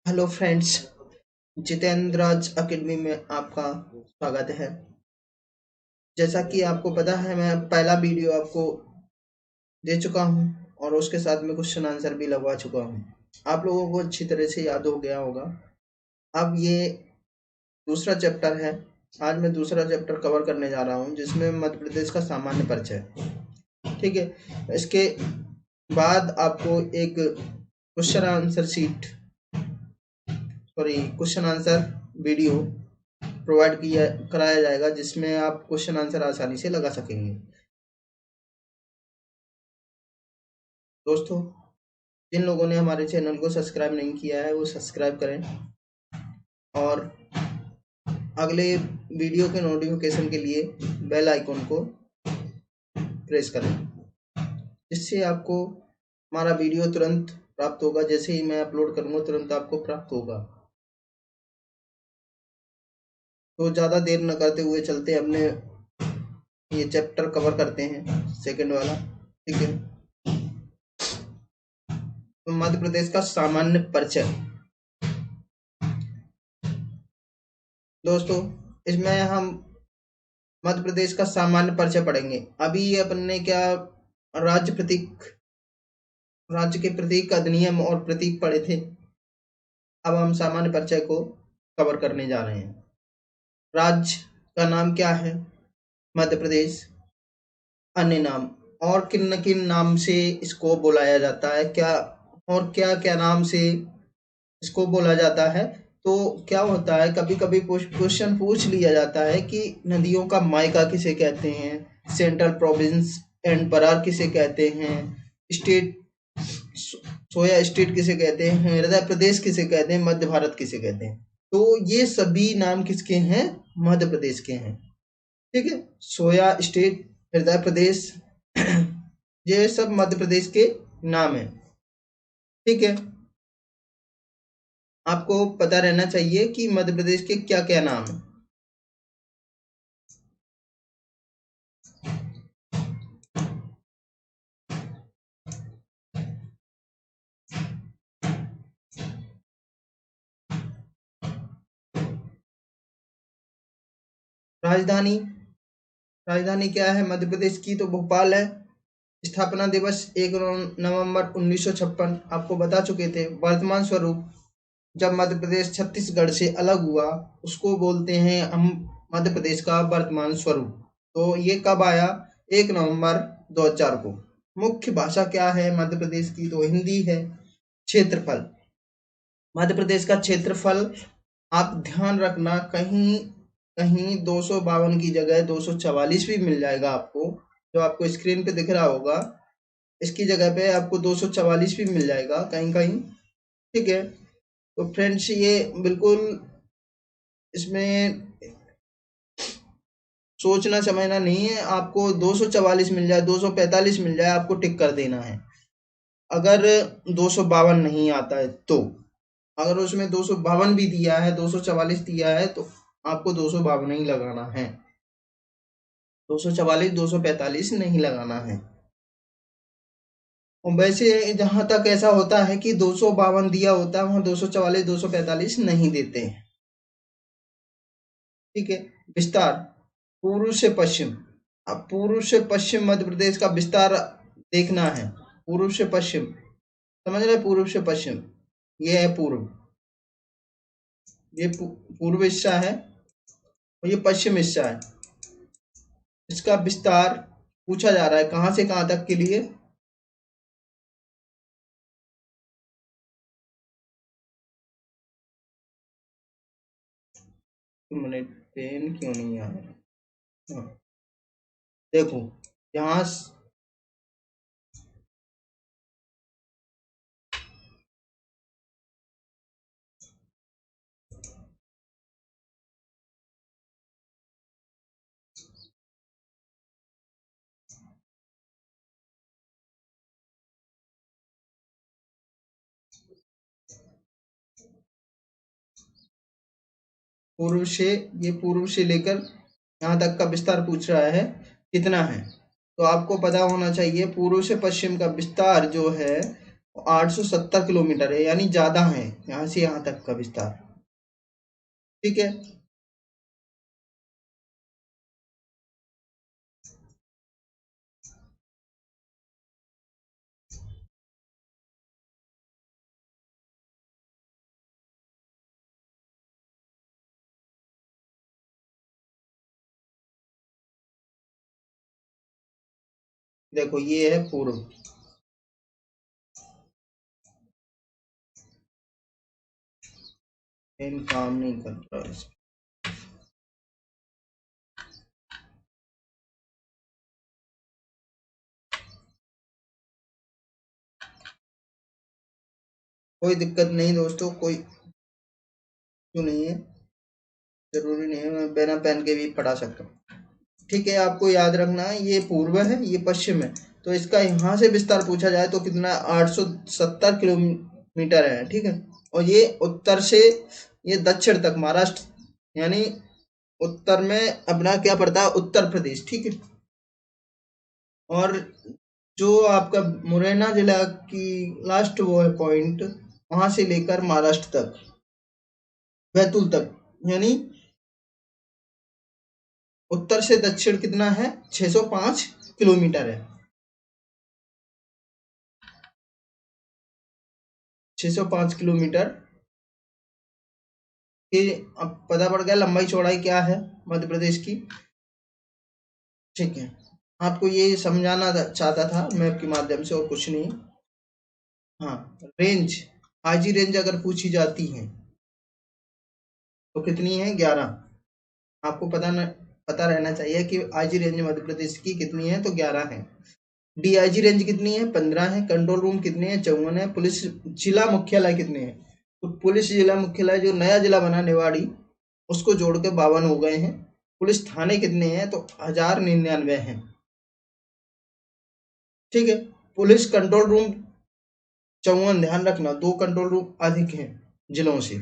Hello friends, Jitendra राज academy में आपका स्वागत है। जैसा कि आपको पता है, मैं पहला वीडियो आपको दे चुका हूं और उसके साथ में क्वेश्चन आंसर भी लगवा चुका हूं। आप लोगों को अच्छी तरह से याद हो गया होगा। अब ये दूसरा चैप्टर है। आज मैं दूसरा चैप्टर कवर करने जा रहा हूं, जिसमें मध्य प्रदेश का सामान्य परिचय। ठीक है। इसके बाद आपको एक क्वेश्चन आंसर वीडियो प्रोवाइड किया कराया जाएगा, जिसमें आप क्वेश्चन आंसर आसानी से लगा सकेंगे। दोस्तों, जिन लोगों ने हमारे चैनल को सब्सक्राइब नहीं किया है वो सब्सक्राइब करें और अगले वीडियो के नोटिफिकेशन के लिए बेल आइकन को प्रेस करें, जिससे आपको हमारा वीडियो तुरंत प्राप्त होगा। जैसे ही मैं अपलोड करूंगा तुरंत आपको प्राप्त होगा। तो ज़्यादा देर न करते हुए चलते अपने ये चैप्टर कवर करते हैं, सेकंड वाला। ठीक है। तो मध्य प्रदेश का सामान्य परिचय। दोस्तों, इसमें हम मध्य प्रदेश का सामान्य परिचय पढ़ेंगे। अभी अपन ने क्या राज्य के प्रतीक अधिनियम और प्रतीक पढ़े थे। अब हम सामान्य परिचय को कवर करने जा रहे हैं। राज्य का नाम क्या है? मध्य प्रदेश। अन्य नाम और किन न किन नाम से इसको बुलाया जाता है, क्या और क्या क्या नाम से इसको बोला जाता है। तो क्या होता है, कभी कभी क्वेश्चन पूछ लिया जाता है कि नदियों का मायका किसे कहते हैं, सेंट्रल प्रोविंस एंड बरार किसे कहते हैं, स्टेट सोया स्टेट किसे कहते हैं, हृदय प्रदेश किसे कहते हैं, मध्य भारत किसे कहते हैं। तो ये सभी नाम किसके हैं? मध्य प्रदेश के हैं। ठीक है। सोया स्टेट, हृदय प्रदेश ये सब मध्य प्रदेश के नाम है। ठीक है। आपको पता रहना चाहिए कि मध्य प्रदेश के क्या क्या नाम है। राजधानी राजधानी क्या है मध्य प्रदेश की? तो भोपाल है। स्थापना दिवस 1 नवंबर 1956, आपको बता चुके थे। वर्तमान स्वरूप, जब मध्य प्रदेश छत्तीसगढ़ से अलग हुआ उसको बोलते हैं हम मध्य प्रदेश का वर्तमान स्वरूप। तो ये कब आया? 1 नवंबर 2004 को। मुख्य भाषा क्या है मध्य प्रदेश की? तो हिंदी है। क्षेत्रफल, मध्य प्रदेश का क्षेत्रफल आप ध्यान रखना, कहीं कहीं 252 की जगह 244 भी मिल जाएगा आपको, जो आपको स्क्रीन पे दिख रहा होगा। इसकी जगह पे आपको 244 भी मिल जाएगा कहीं कहीं। ठीक है। तो फ्रेंड्स, ये बिल्कुल इसमें सोचना समझना नहीं है। आपको 244 मिल जाए, 245 मिल जाए, आपको टिक कर देना है। अगर 252 नहीं आता है तो, अगर उसमें 252 भी दिया है, 244 दिया है, तो आपको 252 ही लगाना है। 244 245 नहीं लगाना है। और वैसे जहां तक ऐसा होता है कि 252 दिया होता है, वहां 244 245 नहीं देते हैं। ठीक है। विस्तार, पूर्व से पश्चिम। अब पूर्व से पश्चिम मध्य प्रदेश का विस्तार देखना है। पूर्व से पश्चिम, समझ रहे? पूर्व से पश्चिम, ये है पूर्व, ये पूर्व हिस्सा है और ये पश्चिम हिस्सा है। इसका विस्तार पूछा जा रहा है कहां से कहां तक के लिए? मैंने पेन क्यों नहीं आ रहा? हाँ, देखो यहाँ पूर्व से, ये पूर्व से लेकर यहाँ तक का विस्तार पूछ रहा है कितना है। तो आपको पता होना चाहिए पूर्व से पश्चिम का विस्तार जो है 870 किलोमीटर है, यानी ज्यादा है यहाँ से यहाँ तक का विस्तार। ठीक है, देखो ये है पूर्व। पेन काम नहीं कर रहा है। कोई दिक्कत नहीं दोस्तों, कोई क्यों नहीं है, जरूरी नहीं है, मैं बिना पेन के भी पढ़ा सकता हूँ। ठीक है, आपको याद रखना है ये पूर्व है, ये पश्चिम है, तो इसका यहाँ से विस्तार पूछा जाए तो कितना, 870 किलोमीटर है। ठीक है, और ये उत्तर से ये दक्षिण तक महाराष्ट्र, यानी उत्तर में अपना क्या पड़ता है, उत्तर प्रदेश। ठीक है, और जो आपका मुरैना जिला की लास्ट वो है पॉइंट, वहां से लेकर महाराष्ट्र तक, बैतूल तक, यानी उत्तर से दक्षिण कितना है, 605 किलोमीटर है। 605 किलोमीटर की अब पता पड़ गया लंबाई चौड़ाई क्या है मध्य प्रदेश की। ठीक है, आपको ये समझाना चाहता था मैप के माध्यम से, और कुछ नहीं। हाँ, रेंज, आजी रेंज अगर पूछी जाती है तो कितनी है, 11। आपको पता रहना चाहिए कि आईजी रेंज मध्य प्रदेश की कितनी है, तो 11 है। डीआईजी रेंज कितनी है, 15 है। कंट्रोल रूम कितने हैं, 54 है। पुलिस जिला मुख्यालय कितने हैं, तो पुलिस जिला मुख्यालय जो नया जिला बना निवाड़ी, उसको जोड़ के 52 हो गए हैं। पुलिस थाने कितने हैं, तो 1099 हैं। ठीक है, पुलिस कंट्रोल रूम 54, ध्यान रखना 2 कंट्रोल रूम अधिक हैं जिलों से,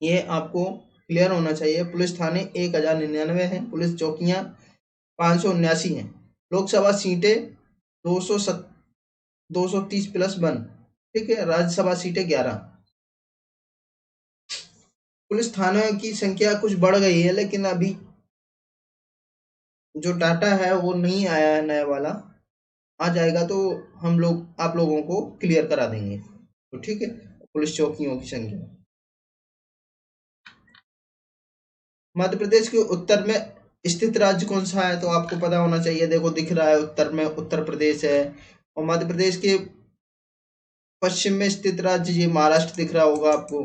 ये आपको क्लियर होना चाहिए। पुलिस थाने 1099 हैं। पुलिस चौकियां 579 हैं। लोकसभा सीटें 230+1। ठीक है, राज्यसभा सीटें 11। पुलिस थानों की संख्या कुछ बढ़ गई है, लेकिन अभी जो डाटा है वो नहीं आया है नया वाला, आ जाएगा तो हम लोग आप लोगों को क्लियर करा देंगे। तो ठीक है, पुलिस चौकियों की संख्या, मध्य प्रदेश के उत्तर में स्थित राज्य कौन सा है, तो आपको पता होना चाहिए। देखो दिख रहा है उत्तर में उत्तर प्रदेश है, और मध्य प्रदेश के पश्चिम में स्थित राज्य ये महाराष्ट्र दिख रहा होगा आपको,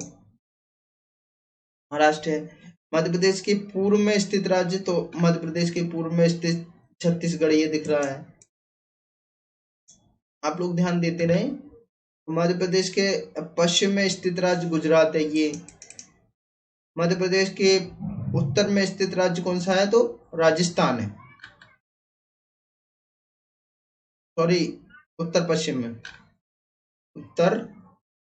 महाराष्ट्र है। मध्य प्रदेश के पूर्व में स्थित राज्य, तो मध्य प्रदेश के पूर्व में स्थित छत्तीसगढ़ ये दिख रहा है। आप लोग ध्यान देते रहे। मध्य प्रदेश के पश्चिम में स्थित राज्य गुजरात है ये। मध्य प्रदेश के उत्तर में स्थित राज्य कौन सा है, तो राजस्थान है। सॉरी, उत्तर पश्चिम में, उत्तर,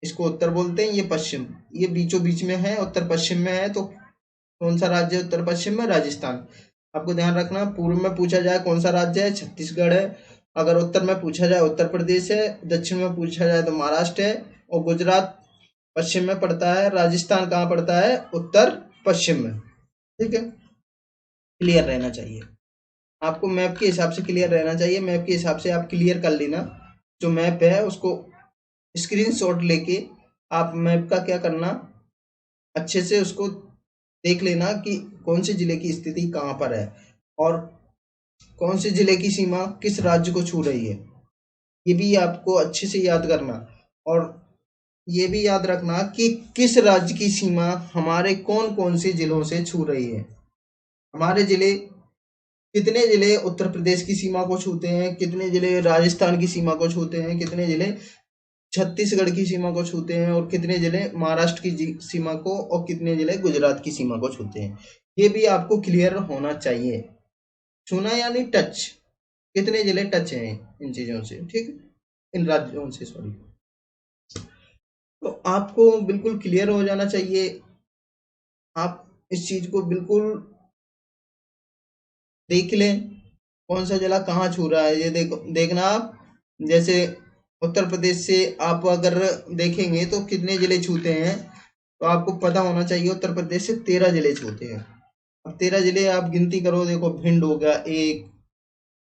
इसको उत्तर बोलते हैं, ये पश्चिम, ये बीचों बीच में है, उत्तर पश्चिम में है। तो कौन सा राज्य है उत्तर पश्चिम में, राजस्थान। आपको ध्यान रखना, पूर्व में पूछा जाए कौन सा राज्य है, छत्तीसगढ़ है। अगर उत्तर में पूछा जाए उत्तर प्रदेश है, दक्षिण में पूछा जाए तो महाराष्ट्र है, और गुजरात पश्चिम में पड़ता है। राजस्थान कहाँ पड़ता है, उत्तर पश्चिम में। ठीक है, क्लियर रहना चाहिए आपको, मैप के हिसाब से क्लियर रहना चाहिए। मैप के हिसाब से आप क्लियर कर लेना, जो मैप है उसको स्क्रीनशॉट लेके आप मैप का क्या करना, अच्छे से उसको देख लेना कि कौन से जिले की स्थिति कहाँ पर है, और कौन से जिले की सीमा किस राज्य को छू रही है, ये भी आपको अच्छे से याद करना। और ये भी याद रखना कि किस राज्य की सीमा हमारे कौन कौन से जिलों से छू रही है। हमारे जिले, कितने जिले उत्तर प्रदेश की सीमा को छूते हैं, कितने जिले राजस्थान की सीमा को छूते हैं, कितने जिले छत्तीसगढ़ की सीमा को छूते हैं, और कितने जिले महाराष्ट्र की सीमा को, और कितने जिले गुजरात की सीमा को छूते हैं, ये भी आपको क्लियर होना चाहिए। छूना यानी टच, कितने जिले टच हैं इन चीजों से, ठीक है, इन राज्यों से, सॉरी। तो आपको बिल्कुल क्लियर हो जाना चाहिए, आप इस चीज को बिल्कुल देख लें, कौन सा जिला कहाँ छू रहा है। ये देखना आप, जैसे उत्तर प्रदेश से आप अगर देखेंगे तो कितने जिले छूते हैं, तो आपको पता होना चाहिए उत्तर प्रदेश से 13 जिले छूते हैं। अब 13 जिले आप गिनती करो, देखो भिंड हो गया 1,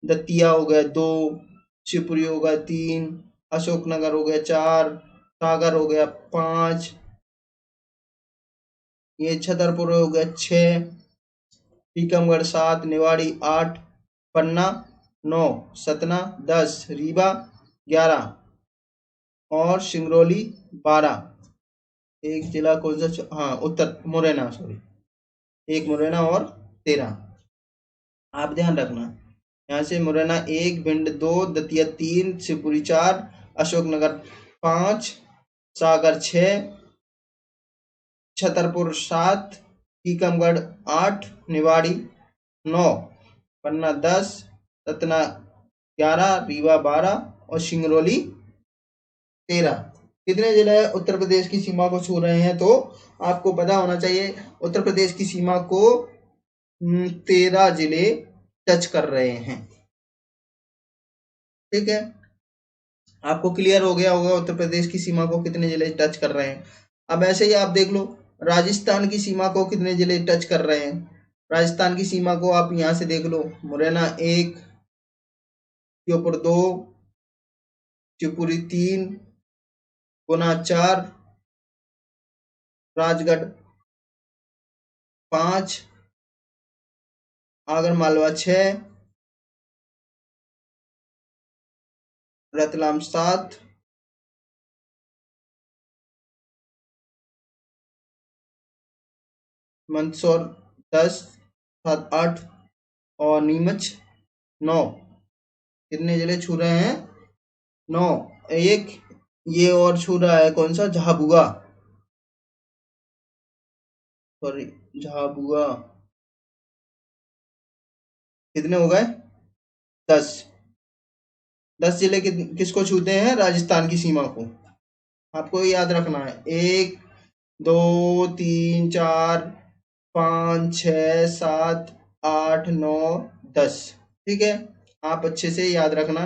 दतिया हो गया 2, शिवपुरी हो गया 3, अशोकनगर हो गया 4, सागर हो गया 5, ये छतरपुर हो गया 6, टीकमगढ़ 7, निवाड़ी 8, पन्ना 9, सतना 10, रीवा 11 और सिंगरौली 12। एक जिला कौन सा, हाँ उत्तर मुरैना, सॉरी, एक मुरैना और 13। आप ध्यान रखना, यहाँ से मुरैना 1, भिंड 2, दतिया 3, शिवपुरी 4, अशोकनगर 5, सागर 6, छतरपुर 7, टीकमगढ़ 8, निवाड़ी 9, पन्ना 10, सतना 11, रीवा 12 और सिंगरौली 13। कितने जिले उत्तर प्रदेश की सीमा को छू रहे हैं, तो आपको पता होना चाहिए उत्तर प्रदेश की सीमा को 13 जिले टच कर रहे हैं। ठीक है, आपको क्लियर हो गया होगा उत्तर प्रदेश की सीमा को कितने जिले टच कर रहे हैं। अब ऐसे ही आप देख लो राजस्थान की सीमा को कितने जिले टच कर रहे हैं। राजस्थान की सीमा को आप यहां से देख लो, मुरैना 1, श्योपुर 2, शिवपुरी 3, गुना 4, राजगढ़ 5, आगर मालवा 6, रतलाम 7, मंदसौर 10, 7, 8 और नीमच 9। कितने जिले छू रहे हैं, 9। एक ये और छू रहा है कौन सा, झाबुआ, सॉरी झाबुआ। कितने हो गए, 10। 10 जिले किसको छूते हैं, राजस्थान की सीमा को। आपको याद रखना है 1, 2, 3, 4, 5, 6, 7, 8, 9, 10। ठीक है, आप अच्छे से याद रखना,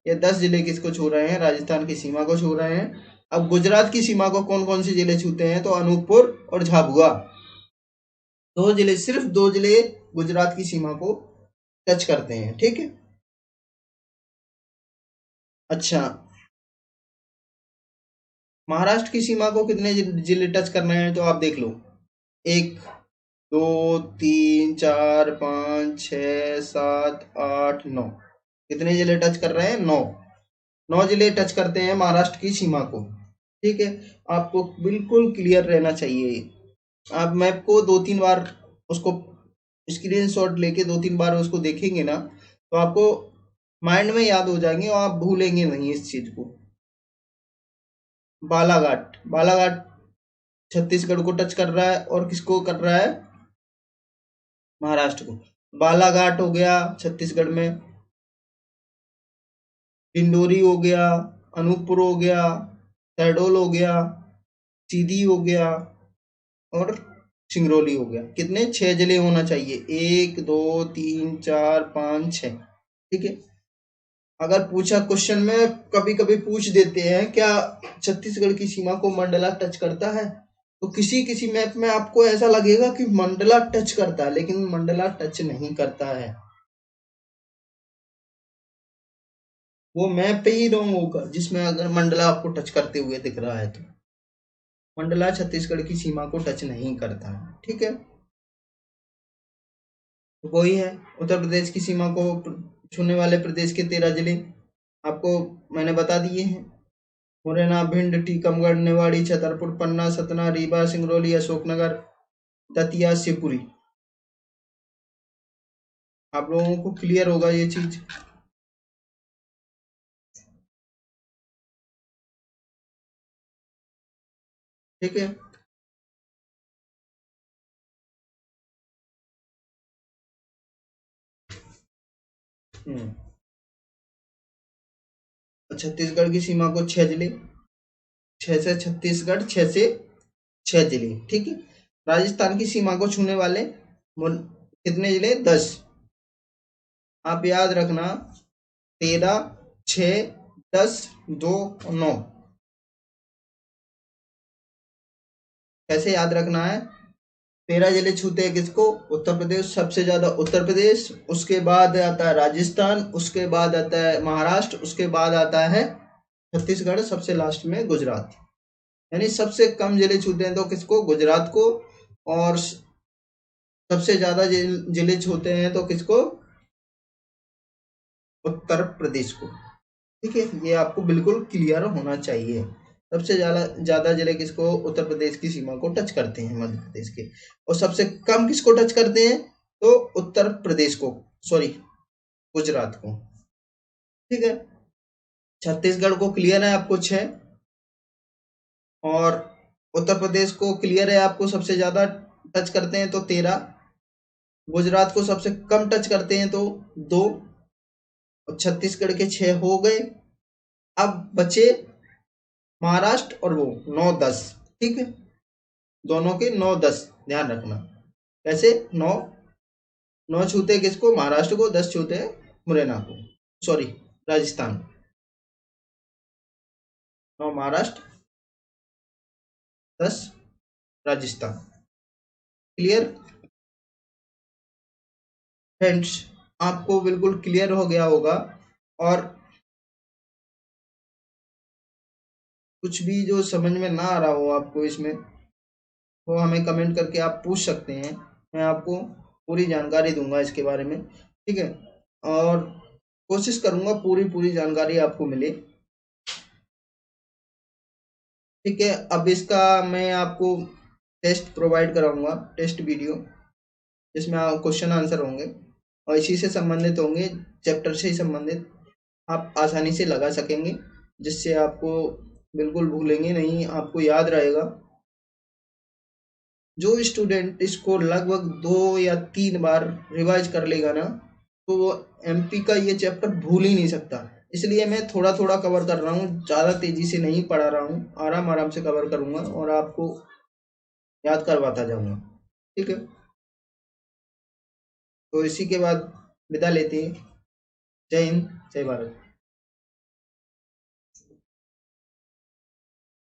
ये 10 जिले किसको छू रहे हैं, राजस्थान की सीमा को छू रहे हैं। अब गुजरात की सीमा को कौन कौन से जिले छूते हैं, तो अनूपपुर और झाबुआ, 2 जिले, सिर्फ 2 जिले गुजरात की सीमा को टच करते हैं। ठीक है, अच्छा, महाराष्ट्र की सीमा को कितने जिले टच करने हैं, तो आप देख लो 1, 2, 3, 4, 5, 6, 7, 8, 9। कितने जिले टच कर रहे हैं, 9। 9 जिले टच करते हैं महाराष्ट्र की सीमा को। ठीक है, आपको बिल्कुल क्लियर रहना चाहिए। आप मैप को 2-3 बार उसको स्क्रीनशॉट लेके 2-3 बार उसको देखेंगे ना, तो आपको माइंड में याद हो जाएंगे और आप भूलेंगे नहीं इस चीज को। बालाघाट, बालाघाट छत्तीसगढ़ को टच कर रहा है और किसको कर रहा है, महाराष्ट्र को। बालाघाट हो गया छत्तीसगढ़ में, डिंडोरी हो गया, अनूपपुर हो गया, शहडोल हो गया, सीधी हो गया और सिंगरौली हो गया। कितने, 6 जिले होना चाहिए, 1, 2, 3, 4, 5, 6। ठीक है, अगर पूछा क्वेश्चन में कभी कभी पूछ देते हैं क्या छत्तीसगढ़ की सीमा को मंडला टच करता है, तो किसी किसी मैप में आपको ऐसा लगेगा कि मंडला टच करता है, लेकिन मंडला टच नहीं करता है। वो मैप पे ही रॉन्ग होगा जिसमें अगर मंडला आपको टच करते हुए दिख रहा है, तो मंडला छत्तीसगढ़ की सीमा को टच नहीं करता है। ठीक है, तो वही है उत्तर प्रदेश की सीमा को छूने वाले प्रदेश के 13 जिले आपको मैंने बता दिए हैं। मुरैना, भिंड, टीकमगढ़, निवाड़ी, छतरपुर, पन्ना, सतना, रीवा, सिंगरौली, अशोकनगर, दतिया, शिवपुरी। आप लोगों को क्लियर होगा ये चीज। ठीक है, छत्तीसगढ़ की सीमा को 6 जिले, 6 से छत्तीसगढ़, 6 से 6 जिले। ठीक है, राजस्थान की सीमा को छूने वाले कितने जिले, 10। आप याद रखना 13, 6, 10, 2, 9। कैसे याद रखना है? 13 जिले छूते हैं किसको? उत्तर प्रदेश। सबसे ज्यादा उत्तर प्रदेश, उसके बाद आता है राजस्थान, उसके बाद आता है महाराष्ट्र, उसके बाद आता है छत्तीसगढ़, सबसे लास्ट में गुजरात। यानी सबसे कम जिले छूते हैं तो किसको? गुजरात को। और सबसे ज्यादा जिले छूते हैं तो किसको? उत्तर प्रदेश को। ठीक है, ये आपको बिल्कुल क्लियर होना चाहिए। सबसे ज्यादा ज्यादा जिले किसको? उत्तर प्रदेश की सीमा को टच करते हैं, मध्य प्रदेश के। और सबसे कम किसको टच करते हैं? तो उत्तर प्रदेश को, सॉरी गुजरात को। ठीक है, छत्तीसगढ़ को क्लियर है आपको 6, और उत्तर प्रदेश को क्लियर है आपको सबसे ज्यादा टच करते हैं तो 13, गुजरात को सबसे कम टच करते हैं तो 2, और छत्तीसगढ़ के 6 हो गए। अब बचे महाराष्ट्र और वो 9, 10। ठीक है, दोनों के 9, 10 ध्यान रखना। कैसे? 9 छूते किसको? महाराष्ट्र को। 10 छूते मुरैना को, sorry Rajasthan. 9 Maharashtra, 10 Rajasthan. Clear friends? आपको बिल्कुल क्लियर हो गया होगा। और कुछ भी जो समझ में ना आ रहा हो आपको इसमें, वो हमें कमेंट करके आप पूछ सकते हैं। मैं आपको पूरी जानकारी दूंगा इसके बारे में। ठीक है, और कोशिश करूंगा पूरी पूरी जानकारी आपको मिले। ठीक है, अब इसका मैं आपको टेस्ट प्रोवाइड कराऊंगा, टेस्ट वीडियो, जिसमें क्वेश्चन आंसर होंगे और इसी से संबंधित होंगे, चैप्टर से ही संबंधित। आप आसानी से लगा सकेंगे, जिससे आपको बिल्कुल भूलेंगे नहीं, आपको याद रहेगा। जो स्टूडेंट इसको लगभग 2 या 3 बार रिवाइज कर लेगा ना, तो वो एमपी का ये चैप्टर भूल ही नहीं सकता। इसलिए मैं थोड़ा थोड़ा कवर कर रहा हूँ, ज़्यादा तेजी से नहीं पढ़ा रहा हूँ, आराम आराम से कवर करूँगा और आपको याद करवाता जाऊँगा। ठीक है, तो इसी के बाद विदा लेते हैं। जय हिंद, जय भारत।